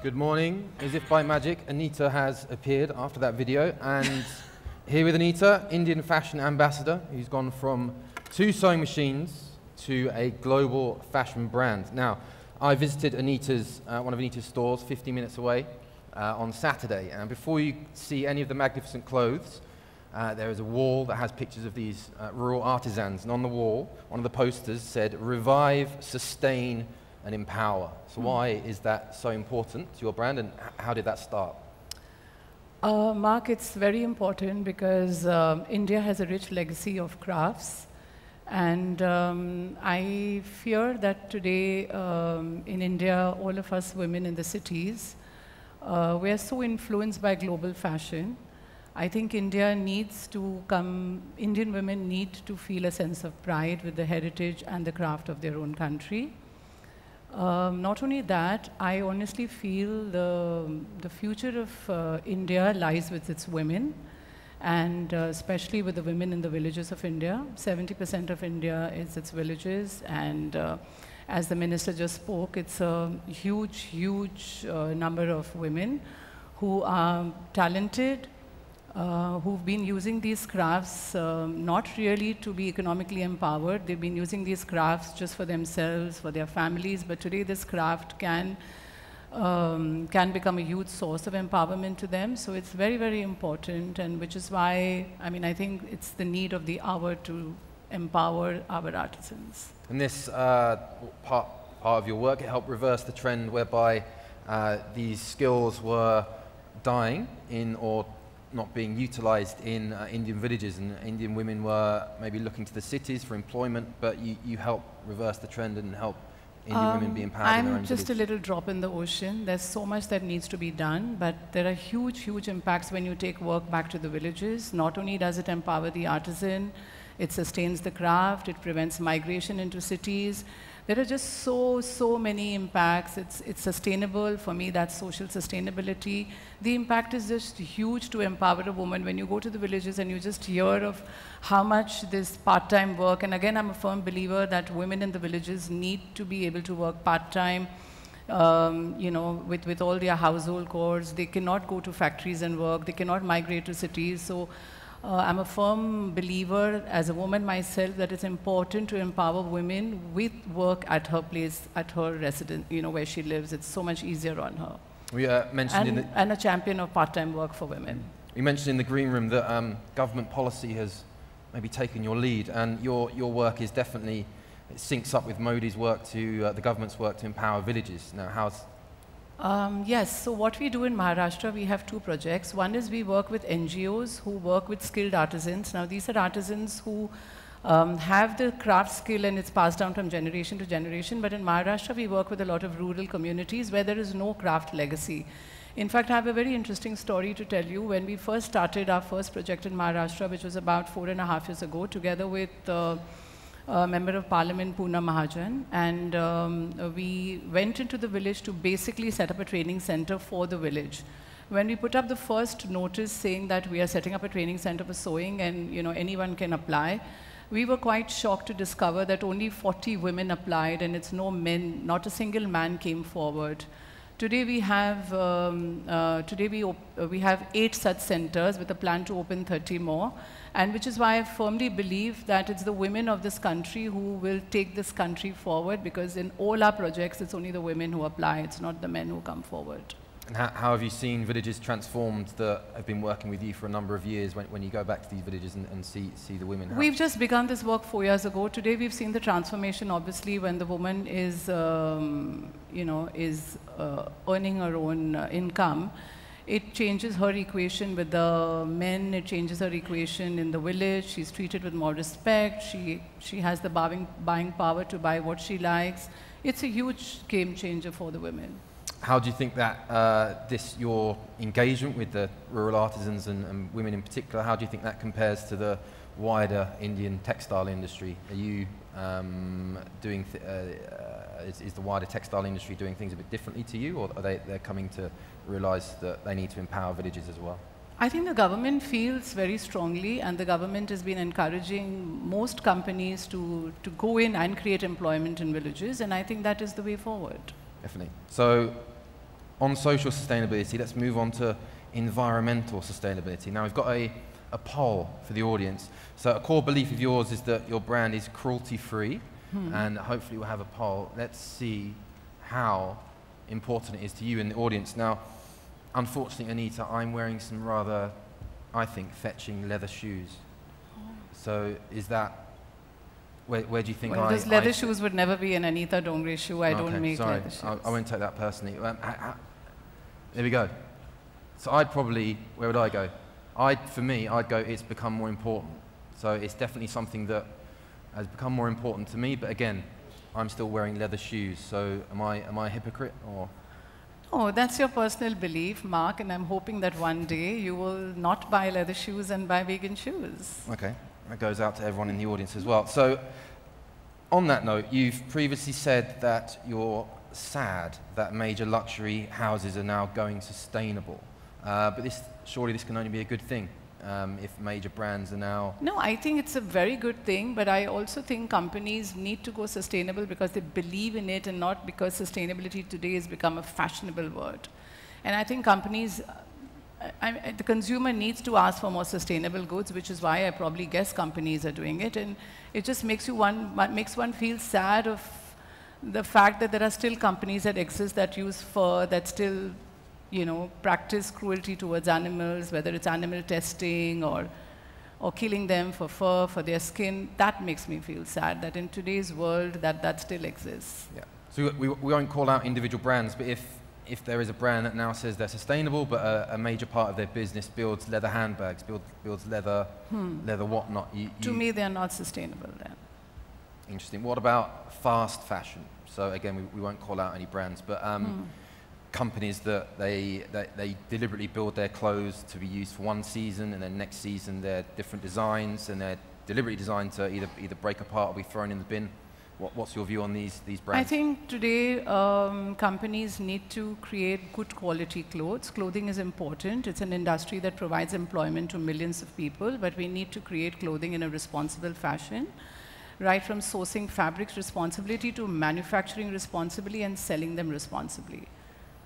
Good morning. As if by magic, Anita has appeared after that video. And here with Anita, Indian fashion ambassador, who's gone from 2 sewing machines to a global fashion brand. Now, I visited Anita's, one of Anita's stores 15 minutes away on Saturday. And before you see any of the magnificent clothes, there is a wall that has pictures of these rural artisans. And on the wall, one of the posters said, "Revive, sustain, and empower." So why is that so important to your brand, and how did that start? Mark, it's very important because India has a rich legacy of crafts. And I fear that today in India, all of us women in the cities, we are so influenced by global fashion. I think Indian women need to feel a sense of pride with the heritage and the craft of their own country. Not only that, I honestly feel the future of India lies with its women, and especially with the women in the villages of India. 70% of India is its villages, and as the minister just spoke, it's a huge, huge number of women who are talented, who've been using these crafts not really to be economically empowered. They've been using these crafts just for themselves, for their families, but today this craft can become a huge source of empowerment to them. So it's very, very important, and which is why, I think it's the need of the hour to empower our artisans. And this part of your work, it helped reverse the trend whereby these skills were dying or not being utilized in Indian villages, and Indian women were maybe looking to the cities for employment, but you help reverse the trend and help Indian women be empowered in their own I'm just village. a little drop in the ocean. There's so much that needs to be done, but there are huge, huge impacts when you take work back to the villages. Not only does it empower the artisan, it sustains the craft, it prevents migration into cities. There are just so many impacts. It's sustainable. For me, that's social sustainability. The impact is just huge to empower a woman. When you go to the villages and you just hear of how much this part-time work, and again, I'm a firm believer that women in the villages need to be able to work part-time, with all their household chores. They cannot go to factories and work. They cannot migrate to cities. So I'm a firm believer, as a woman myself, that it's important to empower women with work at her place, at her residence, where she lives. It's so much easier on her. We mentioned and a champion of part-time work for women. You mentioned in the green room that government policy has maybe taken your lead, and your work is definitely, it syncs up with Modi's work the government's work to empower villages. Now, how's... Yes, so what we do in Maharashtra, we have 2 projects. One is we work with NGOs who work with skilled artisans. Now, these are artisans who have the craft skill, and it's passed down from generation to generation. But in Maharashtra, we work with a lot of rural communities where there is no craft legacy. In fact, I have a very interesting story to tell you. When we first started our first project in Maharashtra, which was about 4.5 years ago, together with Member of Parliament Poona Mahajan, and we went into the village to basically set up a training center for the village. When we put up the first notice saying that we are setting up a training center for sewing and anyone can apply, we were quite shocked to discover that only 40 women applied, and it's no men, not a single man came forward. Today we have we have 8 such centers with a plan to open 30 more, and which is why I firmly believe that it's the women of this country who will take this country forward, because in all our projects it's only the women who apply, it's not the men who come forward. And how have you seen villages transformed that have been working with you for a number of years when you go back to these villages and see the women? We've just begun this work 4 years ago. Today we've seen the transformation, obviously, when the woman is, earning her own income. It changes her equation with the men, it changes her equation in the village. She's treated with more respect. She has the buying power to buy what she likes. It's a huge game changer for the women. How do you think that your engagement with the rural artisans and women in particular, how do you think that compares to the wider Indian textile industry? Are you is the wider textile industry doing things a bit differently to you, or are they're coming to realize that they need to empower villages as well? I think the government feels very strongly, and the government has been encouraging most companies to go in and create employment in villages, and I think that is the way forward. Definitely. So on social sustainability, let's move on to environmental sustainability. Now, we've got a poll for the audience. So a core belief of yours is that your brand is cruelty-free, and hopefully we'll have a poll. Let's see how important it is to you in the audience. Now, unfortunately, Anita, I'm wearing some rather, I think, fetching leather shoes. So is that, where do you think those leather shoes would never be an Anita Dongre shoe. I don't make leather shoes. I won't take that personally. There we go. So I'd probably, where would I go? For me, I'd go, it's become more important. So it's definitely something that has become more important to me, but again, I'm still wearing leather shoes, so am I a hypocrite, or? Oh, that's your personal belief, Mark, and I'm hoping that one day you will not buy leather shoes and buy vegan shoes. Okay, that goes out to everyone in the audience as well. So, on that note, you've previously said that you're sad that major luxury houses are now going sustainable. But surely this can only be a good thing if major brands are now... No, I think it's a very good thing, but I also think companies need to go sustainable because they believe in it and not because sustainability today has become a fashionable word. And I think companies, the consumer needs to ask for more sustainable goods, which is why I probably guess companies are doing it. And it just makes one feel sad of the fact that there are still companies that exist that use fur, that still practice cruelty towards animals, whether it's animal testing or killing them for fur, for their skin. That makes me feel sad that in today's world that still exists. Yeah. So we won't call out individual brands, but if there is a brand that now says they're sustainable, but a major part of their business builds leather handbags, builds leather whatnot. To me, they're not sustainable then. Interesting. What about fast fashion? So again, we won't call out any brands, but companies that they deliberately build their clothes to be used for one season, and then next season they're different designs, and they're deliberately designed to either break apart or be thrown in the bin. What's your view on these brands? I think today companies need to create good quality clothes. Clothing is important. It's an industry that provides employment to millions of people, but we need to create clothing in a responsible fashion, right from sourcing fabrics responsibility to manufacturing responsibly and selling them responsibly.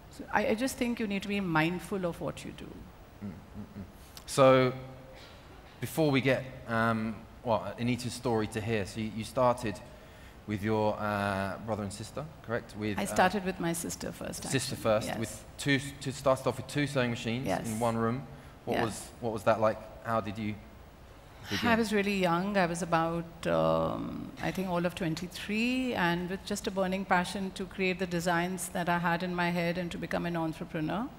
So I just think you need to be mindful of what you do. So before we get Anita's story to hear, so you started with your brother and sister, correct? I started with my sister first. Sister first, yes. with started off with 2 sewing machines in one room. What was that like? How did you begin? I was really young. I was about, I think, all of 23, and with just a burning passion to create the designs that I had in my head and to become an entrepreneur.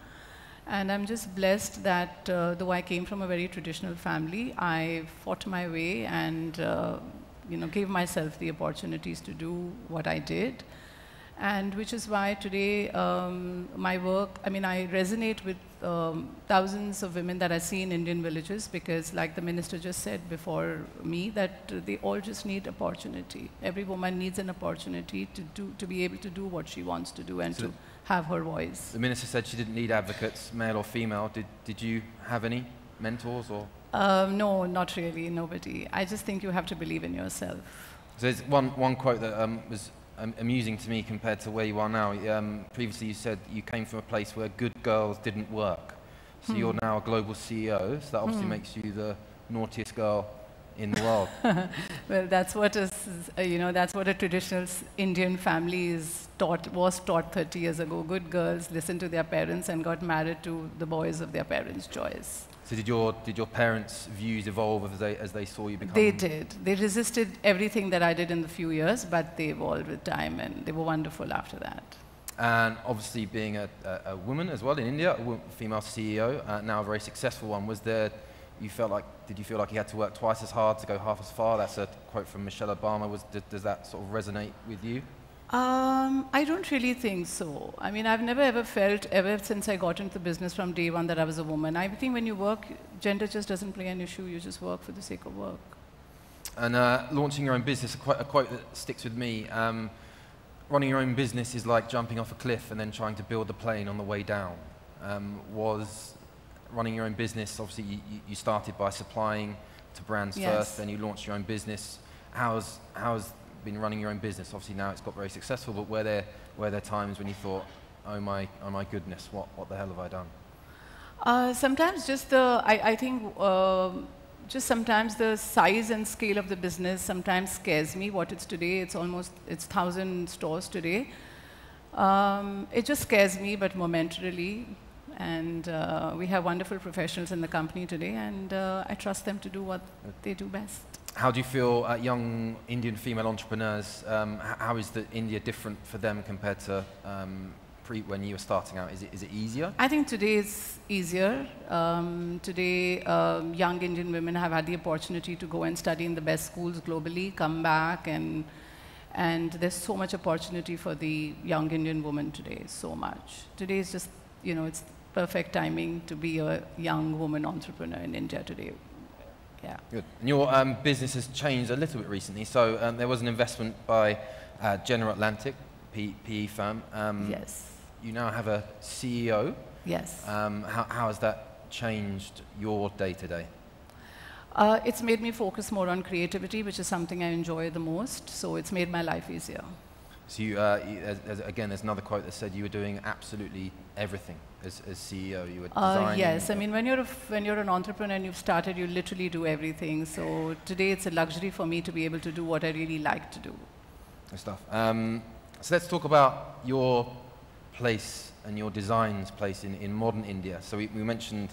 And I'm just blessed that though I came from a very traditional family, I fought my way and gave myself the opportunities to do what I did. And which is why today my work, I resonate with thousands of women that I see in Indian villages, because like the minister just said before me, that they all just need opportunity. Every woman needs an opportunity to be able to do what she wants to do and to have her voice. The minister said she didn't need advocates, male or female. Did you have any mentors or? No, not really, nobody. I just think you have to believe in yourself. So there's one quote that was amusing to me compared to where you are now. Previously you said you came from a place where good girls didn't work. So you're now a global CEO, so that obviously makes you the naughtiest girl in the world. Well, that's what that's what a traditional Indian family was taught 30 years ago. Good girls listened to their parents and got married to the boys of their parents' choice. So did your parents' views evolve as they saw you become? They did. They resisted everything that I did in the few years, but they evolved with time, and they were wonderful after that. And obviously being a woman as well in India, a female CEO, now a very successful one, did you feel like you had to work twice as hard to go half as far? That's a quote from Michelle Obama. Does that sort of resonate with you? I don't really think so. I've never ever felt, ever since I got into the business from day one, that I was a woman. I think when you work, gender just doesn't play an issue. You just work for the sake of work. And launching your own business, a quote that sticks with me. Running your own business is like jumping off a cliff and then trying to build the plane on the way down. Was running your own business, obviously you started by supplying to brands first, then you launched your own business. How's been running your own business? Obviously now it's got very successful, but were there times when you thought, oh my goodness, what the hell have I done? Sometimes just I think just sometimes the size and scale of the business sometimes scares me. What it's today, it's 1,000 stores today. It just scares me, but momentarily. And we have wonderful professionals in the company today, and I trust them to do what they do best. How do you feel young Indian female entrepreneurs, how is India different for them compared to when you were starting out? Is it easier? I think today is easier. Today, young Indian women have had the opportunity to go and study in the best schools globally, come back, and there's so much opportunity for the young Indian woman today, so much. Today is just, you know, it's perfect timing to be a young woman entrepreneur in India today. Yeah. Good. And your business has changed a little bit recently. So there was an investment by General Atlantic, PE firm. Yes. You now have a CEO. Yes. How has that changed your day-to-day? It's made me focus more on creativity, which is something I enjoy the most. So it's made my life easier. So again, there's another quote that said you were doing absolutely everything as CEO. You were designing. Yes, I mean when you're an entrepreneur and you've started, you literally do everything. So today it's a luxury for me to be able to do what I really like to do. Good stuff. So let's talk about your place and your design's place in modern India. So we mentioned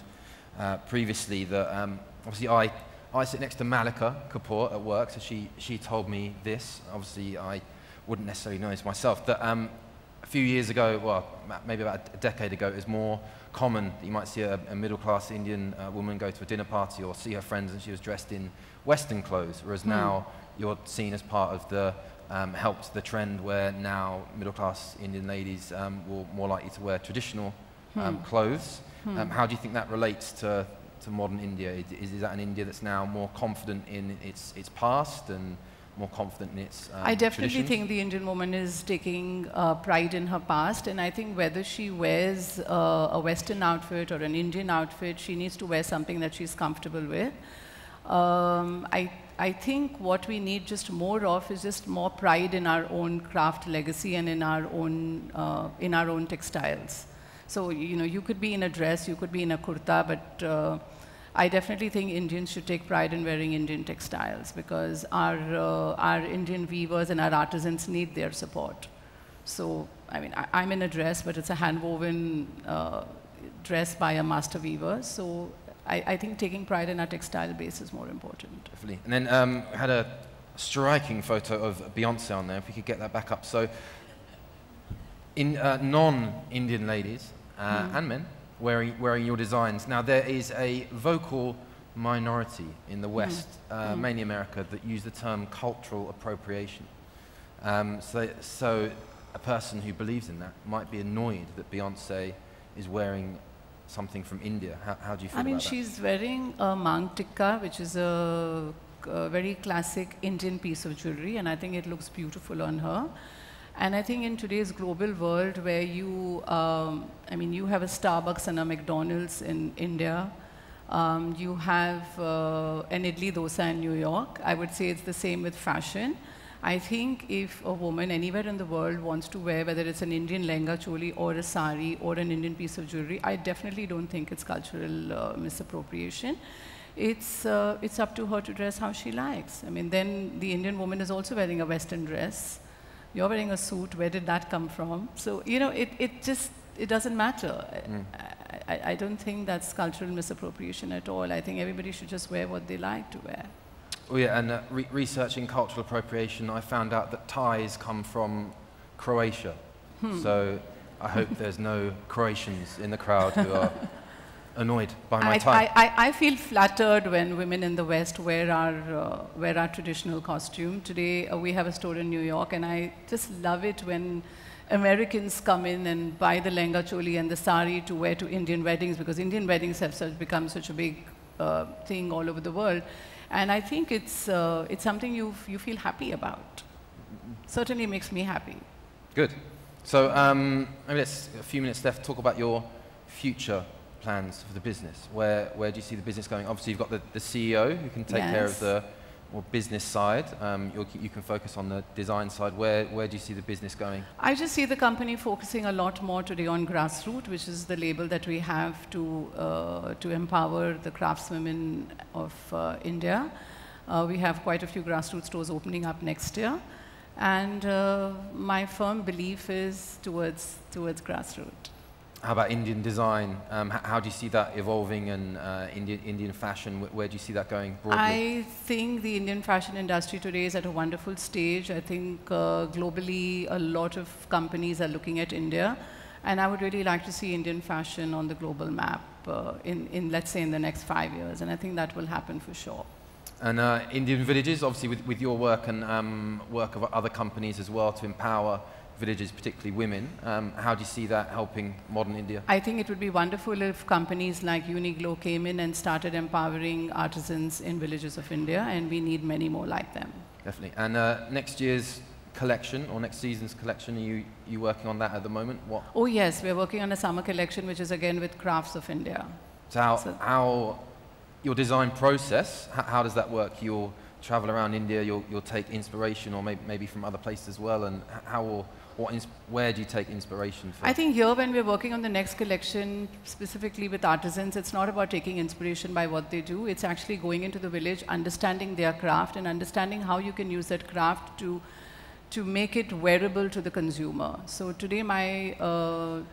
previously that obviously I sit next to Malika Kapoor at work, so she told me this. Obviously I wouldn't necessarily know this myself, that a few years ago, well, maybe about a decade ago, it was more common that you might see a middle-class Indian woman go to a dinner party or see her friends and she was dressed in Western clothes, whereas now you're seen as part of the, helped the trend where now middle-class Indian ladies will more likely to wear traditional clothes. How do you think that relates to modern India? Is that an India that's now more confident in its past and more confident in its I definitely think the Indian woman is taking pride in her past, and I think whether she wears a Western outfit or an Indian outfit, she needs to wear something that she's comfortable with. I think what we need just more of is just more pride in our own craft legacy and in our own textiles. So, you know, you could be in a dress, you could be in a kurta, but I definitely think Indians should take pride in wearing Indian textiles because our Indian weavers and our artisans need their support. So, I mean, I'm in a dress, but it's a hand-woven dress by a master weaver. So, I think taking pride in our textile base is more important. Definitely. And then had a striking photo of Beyonce on there, if we could get that back up. So, in non-Indian ladies and men, wearing your designs. Now there is a vocal minority in the West, mainly America, that use the term cultural appropriation. So a person who believes in that might be annoyed that Beyonce is wearing something from India. How do you feel about that? I mean, she's wearing a mang tikka, which is a very classic Indian piece of jewelry, and I think it looks beautiful on her. And I think in today's global world where you, I mean, you have a Starbucks and a McDonald's in India, you have an idli dosa in New York. I would say it's the same with fashion. I think if a woman anywhere in the world wants to wear, whether it's an Indian lehenga choli or a sari or an Indian piece of jewelry, I definitely don't think it's cultural misappropriation. It's up to her to dress how she likes. I mean, then the Indian woman is also wearing a Western dress. You're wearing a suit, where did that come from? So, you know, it doesn't matter. I don't think that's cultural misappropriation at all. I think everybody should just wear what they like to wear. Oh yeah, and researching cultural appropriation, I found out that ties come from Croatia. So I hope there's no Croatians in the crowd who are annoyed by my tie. I feel flattered when women in the West wear our traditional costume. Today we have a store in New York, and I just love it when Americans come in and buy the lehenga choli and the sari to wear to Indian weddings, because Indian weddings have become such a big thing all over the world. And I think it's something you feel happy about. Certainly makes me happy. Good. So maybe let's, a few minutes left, talk about your future plans for the business. Where do you see the business going? Obviously, you've got the CEO who can take care of the more business side. You can focus on the design side. Where do you see the business going? I just see the company focusing a lot more today on grassroots, which is the label that we have to empower the craftswomen of India. We have quite a few grassroots stores opening up next year. And my firm belief is towards grassroots. How about Indian design? How do you see that evolving, and Indian fashion? Where do you see that going broadly? I think the Indian fashion industry today is at a wonderful stage. I think globally a lot of companies are looking at India, and I would really like to see Indian fashion on the global map in let's say in the next 5 years, and I think that will happen for sure. And Indian villages, obviously with your work and work of other companies as well to empower villages, particularly women, how do you see that helping modern India? I think it would be wonderful if companies like Uniqlo came in and started empowering artisans in villages of India, and we need many more like them. Definitely. And next year's collection, or next season's collection, are you working on that at the moment? What? Oh yes, we're working on a summer collection, which is again with crafts of India. So how your design process, how does that work? You'll travel around India, you'll take inspiration, or maybe from other places as well, and where do you take inspiration from? I think here when we're working on the next collection, specifically with artisans, it's not about taking inspiration by what they do. It's actually going into the village, understanding their craft, and understanding how you can use that craft to make it wearable to the consumer. So today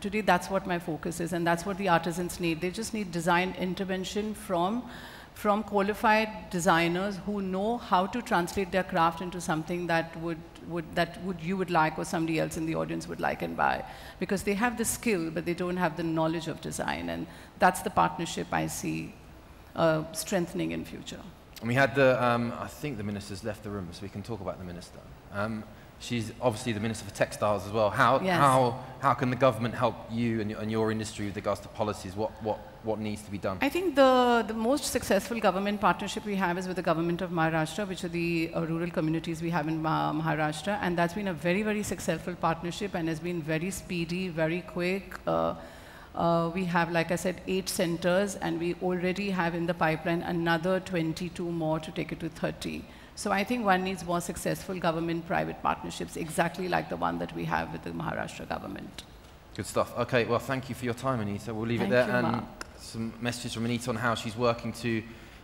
today that's what my focus is, and that's what the artisans need. They just need design intervention from qualified designers who know how to translate their craft into something that you would like, or somebody else in the audience would like and buy. Because they have the skill, but they don't have the knowledge of design, and that's the partnership I see strengthening in future. And we had I think the minister's left the room, so we can talk about the minister. She's obviously the Minister for Textiles as well. How can the government help you and your industry with regards to policies? What needs to be done? I think the most successful government partnership we have is with the government of Maharashtra, which are the rural communities we have in Maharashtra, and that's been a very, very successful partnership and has been very speedy, very quick. We have, like I said, 8 centers, and we already have in the pipeline another 22 more to take it to 30. So I think one needs more successful government-private partnerships, exactly like the one that we have with the Maharashtra government. Good stuff. Okay, well, thank you for your time, Anita. We'll leave it there. And some messages from Anita on how she's working to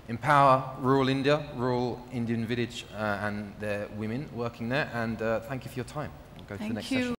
empower rural India, rural Indian village, and their women working there. And thank you for your time. We'll go to the next session.